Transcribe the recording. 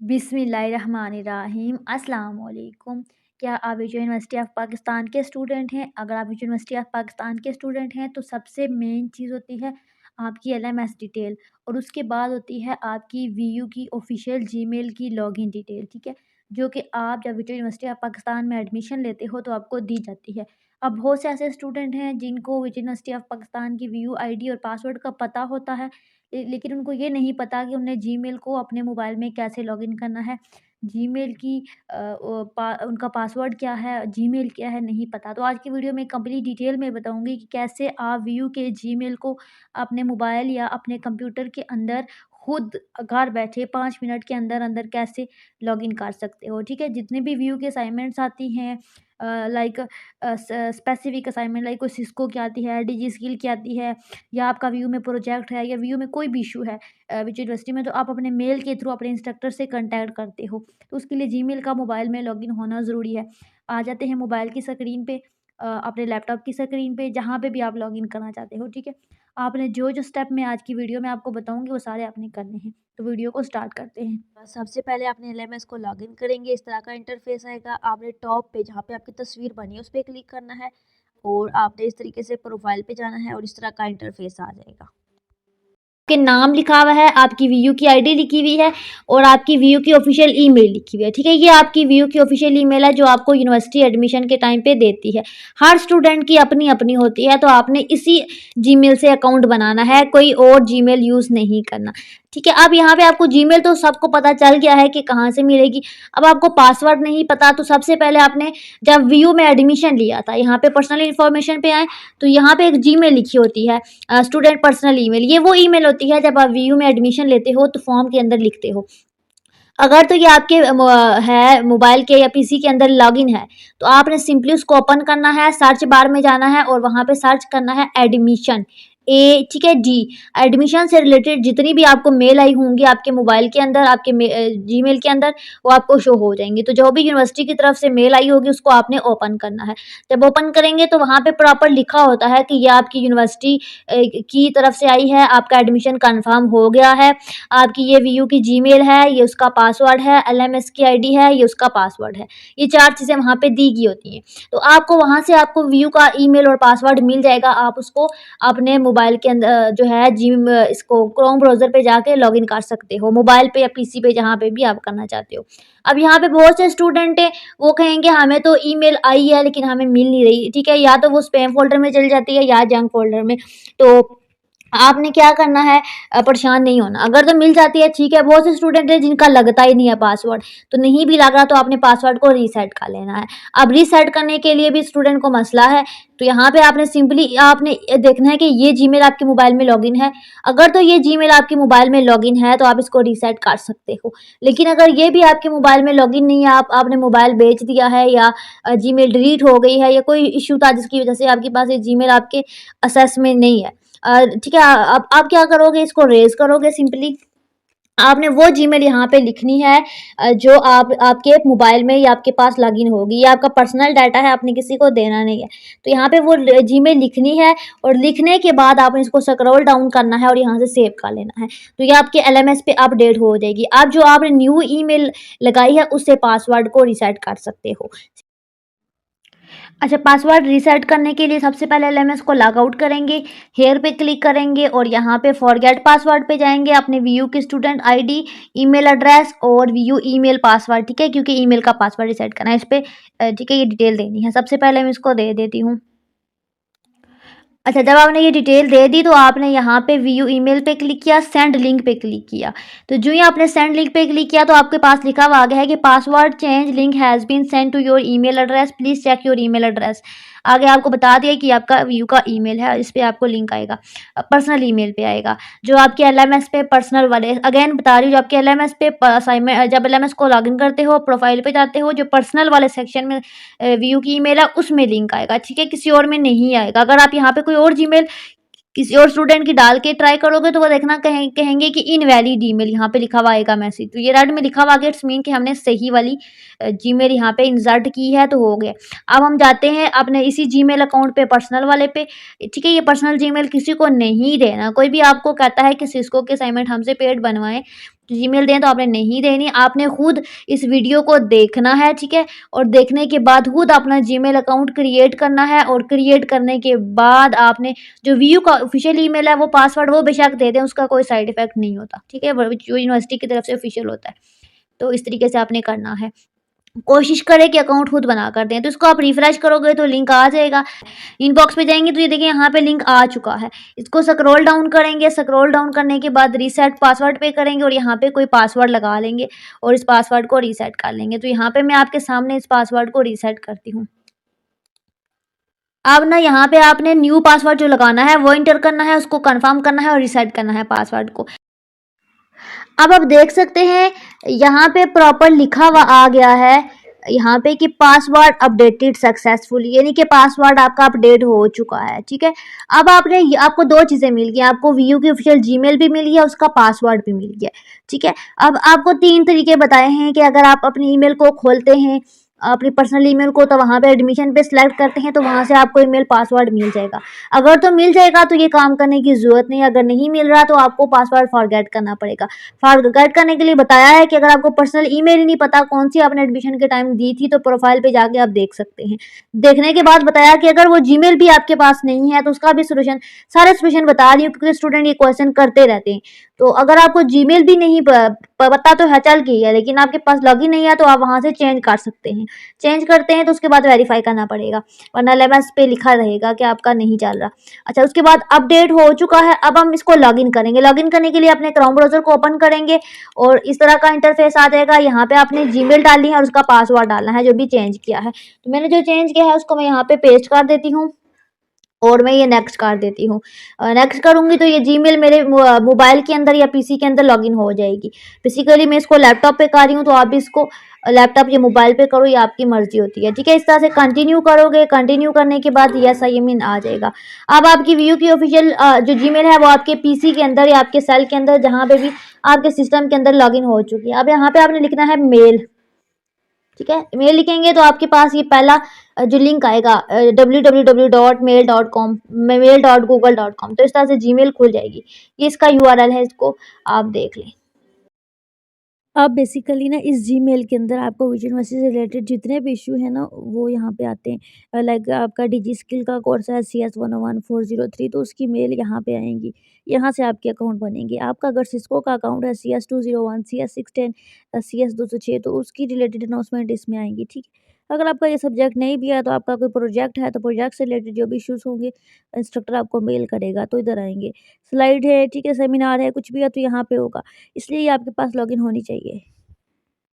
बिस्मिल्लाहिर्रहमानिर्रहीम अस्सलाम वालेकुम। क्या आप विजय यूनिवर्सिटी ऑफ़ पाकिस्तान के स्टूडेंट हैं? अगर आप विजय यूनिवर्सिटी ऑफ़ पाकिस्तान के स्टूडेंट हैं तो सबसे मेन चीज़ होती है आपकी एलएमएस डिटेल और उसके बाद होती है आपकी वीयू की ऑफ़िशियल जीमेल की लॉगिन डिटेल, ठीक है? जो कि आप जब विजय यूनिवर्सिटी ऑफ़ पाकिस्तान में एडमिशन लेते हो तो आपको दी जाती है। अब बहुत से ऐसे स्टूडेंट हैं जिनको विजय यूनिवर्सिटी ऑफ़ पाकिस्तान की वीयू आईडी और पासवर्ड का पता होता है, लेकिन उनको ये नहीं पता कि उन्हें जीमेल को अपने मोबाइल में कैसे लॉगिन करना है। जीमेल की उनका पासवर्ड क्या है, जीमेल क्या है, नहीं पता। तो आज की वीडियो में कंप्लीट डिटेल में बताऊँगी कि कैसे आप वीयू के जीमेल को अपने मोबाइल या अपने कंप्यूटर के अंदर खुद घर बैठे 5 मिनट के अंदर-अंदर कैसे लॉगिन कर सकते हो, ठीक है? जितने भी वीयू की असाइनमेंट्स आती हैं लाइक स्पेसिफिक असाइनमेंट लाइक कोई सिस्को की आती है, डीजी स्किल की आती है या आपका व्यू में प्रोजेक्ट है या व्यू में कोई भी इशू है विच यूनिवर्सिटी में, तो आप अपने मेल के थ्रू अपने इंस्ट्रक्टर से कॉन्टैक्ट करते हो। तो उसके लिए जीमेल का मोबाइल में लॉगिन होना ज़रूरी है। आ जाते हैं मोबाइल की स्क्रीन पे, अपने लैपटॉप की स्क्रीन पे, जहाँ पे भी आप लॉगिन करना चाहते हो, ठीक है? आपने जो-जो स्टेप मैं आज की वीडियो में आपको बताऊँगी वो सारे आपने करने हैं। तो वीडियो को स्टार्ट करते हैं। सबसे पहले आपने एलएमएस को लॉगिन करेंगे, इस तरह का इंटरफेस आएगा। आपने टॉप पे जहाँ पे आपकी तस्वीर बनी है उस पे क्लिक करना है और आपने इस तरीके से प्रोफाइल पे जाना है और इस तरह का इंटरफेस आ जाएगा। आपके नाम लिखा हुआ है, आपकी वीयू की आईडी लिखी हुई है और आपकी वीयू की ऑफिशियल ईमेल लिखी हुई है, ठीक है? ये आपकी वीयू की ऑफिशियल ईमेल है जो आपको यूनिवर्सिटी एडमिशन के टाइम पे देती है। हर स्टूडेंट की अपनी-अपनी होती है, तो आपने इसी जीमेल से अकाउंट बनाना है, कोई और जीमेल यूज़ नहीं करना, ठीक है? अब यहाँ पे आपको जीमेल तो सबको पता चल गया है कि कहाँ से मिलेगी। अब आपको पासवर्ड नहीं पता, तो सबसे पहले आपने जब वीयू में एडमिशन लिया था, यहाँ पे पर्सनल इन्फॉर्मेशन पे आएँ, तो यहाँ पे एक जीमेल लिखी होती है स्टूडेंट पर्सनल ईमेल। ये वो ईमेल होती है जब आप वीयू में एडमिशन लेते हो तो फॉर्म के अंदर लिखते हो। अगर तो ये आपके है मोबाइल के या पीसी के अंदर लॉगिन है, तो आपने सिंपली उसको ओपन करना है, सर्च बार में जाना है और वहाँ पे सर्च करना है एडमिशन, ठीक है, डी। एडमिशन से रिलेटेड जितनी भी आपको मेल आई होंगी आपके मोबाइल के अंदर, आपके जीमेल के अंदर, वो आपको शो हो जाएँगी। तो जो भी यूनिवर्सिटी की तरफ से मेल आई होगी उसको आपने ओपन करना है। जब ओपन करेंगे तो वहाँ पे प्रॉपर लिखा होता है कि ये आपकी यूनिवर्सिटी की तरफ से आई है, आपका एडमिशन कन्फर्म हो गया है, आपकी ये वीयू की जीमेल है, ये उसका पासवर्ड है, एलएमएस की आईडी है, ये उसका पासवर्ड है। ये 4 चीज़ें वहाँ पे दी गई होती हैं। तो आपको वहाँ से आपको वीयू का ईमेल और पासवर्ड मिल जाएगा। आप उसको अपने मोबाइल के अंदर जो है इसको क्रोम ब्राउज़र पे जाके लॉगिन कर सकते हो, मोबाइल पे या पीसी पे जहाँ पे भी आप करना चाहते हो। अब यहाँ पे बहुत से स्टूडेंट हैं, वो कहेंगे हमें तो ईमेल आई है लेकिन हमें मिल नहीं रही, ठीक है? या तो वो स्पैम फ़ोल्डर में चली जाती है या जंक फ़ोल्डर में। तो आपने क्या करना है, परेशान नहीं होना। अगर तो मिल जाती है ठीक है, बहुत से स्टूडेंट हैं जिनका लगता ही नहीं है पासवर्ड, तो नहीं भी लग रहा तो आपने पासवर्ड को रीसेट कर लेना है। अब रीसेट करने के लिए भी स्टूडेंट को मसला है, तो यहाँ पे आपने सिंपली आपने देखना है कि ये जीमेल आपके मोबाइल में लॉगिन है। अगर तो ये जीमेल आपके मोबाइल में लॉगिन है तो आप इसको रीसेट कर सकते हो। लेकिन अगर ये भी आपके मोबाइल में लॉगिन नहीं है, आपने मोबाइल बेच दिया है या जीमेल डिलीट हो गई है या कोई इश्यू था जिसकी वजह से आपके पास ये जीमेल आपके एक्सेस में नहीं है, ठीक है, अब आप क्या करोगे, इसको रेज़ करोगे सिंपली। आपने वो जीमेल यहाँ पे लिखनी है जो आपके मोबाइल में या आपके पास लॉगिन होगी। ये आपका पर्सनल डाटा है, आपने किसी को देना नहीं है। तो यहाँ पे वो जीमेल लिखनी है और लिखने के बाद आपने इसको स्क्रॉल डाउन करना है और यहाँ से सेव कर लेना है। तो ये आपके एलएमएस पे अपडेट हो जाएगी। अब जो आपने न्यू ईमेल लगाई है उससे पासवर्ड को रीसेट कर सकते हो। अच्छा, पासवर्ड रीसेट करने के लिए सबसे पहले एलएमएस को लॉग आउट करेंगे, हेयर पे क्लिक करेंगे और यहाँ पे फॉरगेट पासवर्ड पे जाएँगे, अपने वीयू की स्टूडेंट आईडी, ईमेल एड्रेस और वीयू ईमेल पासवर्ड, ठीक है? क्योंकि ईमेल का पासवर्ड रीसेट करना है इस पे, ठीक है, ये डिटेल देनी है। सबसे पहले मैं इसको दे देती हूँ। अच्छा, जब आपने ये डिटेल दे दी तो आपने यहाँ पे व्यू ईमेल पे क्लिक किया, सेंड लिंक पे क्लिक किया। तो जो ही आपने सेंड लिंक पे क्लिक किया तो आपके पास लिखा हुआ आ गया है कि password change link has been send to your email address, please check your email address. आगे आपको बता दिया कि आपका व्यू का ईमेल है, इस पे आपको लिंक आएगा, पर्सनल ईमेल पे आएगा। जो आपके एलएमएस पे पर्सनल वाले, अगेन बता रही हूँ, जो आपके एलएमएस पे असाइनमेंट जब एलएमएस को लॉगिन करते हो, प्रोफाइल पे जाते हो, जो पर्सनल वाले सेक्शन में व्यू की ईमेल है उसमें लिंक आएगा, ठीक है? किसी और में नहीं आएगा। अगर आप यहाँ पे कोई और जीमेल किसी और स्टूडेंट की डाल के ट्राई करोगे तो वो देखना कहेंगे कि इनवैलिड ईमेल, यहाँ पे लिखा हुआ आएगा मैसेज। तो ये रेड में लिखा हुआ आ गया, इट्स मीन कि हमने सही वाली जीमेल यहाँ पे इंसर्ट की है, तो हो गया। अब हम जाते हैं अपने इसी जीमेल अकाउंट पे, पर्सनल वाले पे, ठीक है? ये पर्सनल जीमेल किसी को नहीं देना। कोई भी आपको कहता है कि सिस्को के असाइनमेंट हमसे पेड बनवाएं, जीमेल दें तो आपने नहीं देनी, आपने खुद इस वीडियो को देखना है, ठीक है? और देखने के बाद खुद अपना जीमेल अकाउंट क्रिएट करना है और क्रिएट करने के बाद आपने जो वीयू का ऑफ़िशियल ईमेल है वो पासवर्ड वो बेशक दे दें, उसका कोई साइड इफ़ेक्ट नहीं होता, ठीक है? व जो यूनिवर्सिटी की तरफ से ऑफ़िशियल होता है। तो इस तरीके से आपने करना है। कोशिश करें कि अकाउंट खुद बना कर दें, तो इसको आप रिफ्रेश करोगे तो लिंक आ जाएगा। इनबॉक्स पे जाएँगे तो ये देखिए यहाँ पे लिंक आ चुका है। इसको स्क्रॉल डाउन करेंगे, स्क्रॉल डाउन करने के बाद रीसेट पासवर्ड पे करेंगे और यहाँ पे कोई पासवर्ड लगा लेंगे और इस पासवर्ड को रीसेट कर लेंगे। तो यहाँ पे मैं आपके सामने इस पासवर्ड को रीसेट करती हूँ। अब ना यहाँ पे आपने न्यू पासवर्ड जो लगाना है वो एंटर करना है, उसको कन्फर्म करना है और रीसेट करना है पासवर्ड को। अब आप देख सकते हैं यहाँ पे प्रॉपर लिखा हुआ आ गया है यहाँ पे कि पासवर्ड अपडेटेड सक्सेसफुली, यानी कि पासवर्ड आपका अपडेट हो चुका है, ठीक है। अब आपको दो चीज़ें मिल गई, आपको वीयू की ऑफिशियल जीमेल भी मिल गया, उसका पासवर्ड भी मिल गया, ठीक है। अब आपको तीन तरीके बताए हैं कि अगर आप अपनी ईमेल को खोलते हैं अपनी पर्सनल ईमेल को, तो वहाँ पे एडमिशन पे सिलेक्ट करते हैं तो वहाँ से आपको ईमेल पासवर्ड मिल जाएगा। अगर तो मिल जाएगा तो ये काम करने की ज़रूरत नहीं है, अगर नहीं मिल रहा तो आपको पासवर्ड फॉरगेट करना पड़ेगा। फॉरगेट करने के लिए बताया है कि अगर आपको पर्सनल ईमेल ही नहीं पता कौन सी आपने एडमिशन के टाइम दी थी, तो प्रोफाइल पे जाके आप देख सकते हैं। देखने के बाद बताया कि अगर वो जीमेल भी आपके पास नहीं है तो उसका भी सॉल्यूशन, सारे सॉल्यूशन बता रही हूँ क्योंकि स्टूडेंट ये क्वेश्चन करते रहते हैं। तो अगर आपको जीमेल भी नहीं पता तो है चल की है, लेकिन आपके पास लॉगिन नहीं है तो आप वहाँ से चेंज कर सकते हैं। चेंज करते हैं तो उसके बाद वेरीफाई करना पड़ेगा, वरना एलएमएस पे लिखा रहेगा कि आपका नहीं चल रहा। अच्छा, उसके बाद अपडेट हो चुका है, अब हम इसको लॉगिन करेंगे। लॉगिन करने के लिए अपने क्रोम ब्राउज़र को ओपन करेंगे और इस तरह का इंटरफेस आ जाएगा। यहाँ पे आपने जीमेल डालनी है और उसका पासवर्ड डालना है जो भी चेंज किया है। तो मैंने जो चेंज किया है उसको मैं यहाँ पे पेस्ट कर देती हूँ और मैं ये नेक्स्ट कर देती हूँ। नेक्स्ट करूँगी तो ये जीमेल मेरे मोबाइल के अंदर या पीसी के अंदर लॉगिन हो जाएगी। बेसिकली मैं इसको लैपटॉप पे कर रही हूँ, तो आप भी इसको लैपटॉप या मोबाइल पे करो, ये आपकी मर्ज़ी होती है, ठीक है। इस तरह से कंटिन्यू करोगे, कंटिन्यू करने के बाद येस आई एम इन आ जाएगा। अब आपकी वीयू की ऑफिशियल जो जीमेल है वो आपके पीसी के अंदर या आपके सेल के अंदर जहाँ पे भी आपके सिस्टम के अंदर लॉगिन हो चुकी है। अब यहाँ पे आपने लिखना है मेल, ठीक है। मेल लिखेंगे तो आपके पास ये पहला जो लिंक आएगा www.mail.com mail.google.com, तो इस तरह से जीमेल खुल जाएगी। ये इसका यूआरएल है, इसको आप देख लें। अब बेसिकली ना इस जीमेल के अंदर आपको विजय यूनिवर्सिटी से रिलेटेड जितने भी इशू है ना वो यहाँ पे आते हैं। लाइक आपका डिजी स्किल का कोर्स है CS 101 403, तो उसकी मेल यहाँ पे आएंगी। यहाँ से आपके अकाउंट बनेंगे। आपका अगर सिस्को का अकाउंट है CS 201 CS 610 CS 206, तो उसकी रिलेटेड अनाउंसमेंट इसमें आएंगी, ठीक है। अगर आपका ये सब्जेक्ट नहीं भी है तो आपका कोई प्रोजेक्ट है तो प्रोजेक्ट से रिलेटेड जो भी इश्यूज होंगे इंस्ट्रक्टर आपको मेल करेगा, तो इधर आएंगे। स्लाइड है, ठीक है, सेमिनार है, कुछ भी है तो यहाँ पे होगा। इसलिए ये आपके पास लॉगिन होनी चाहिए।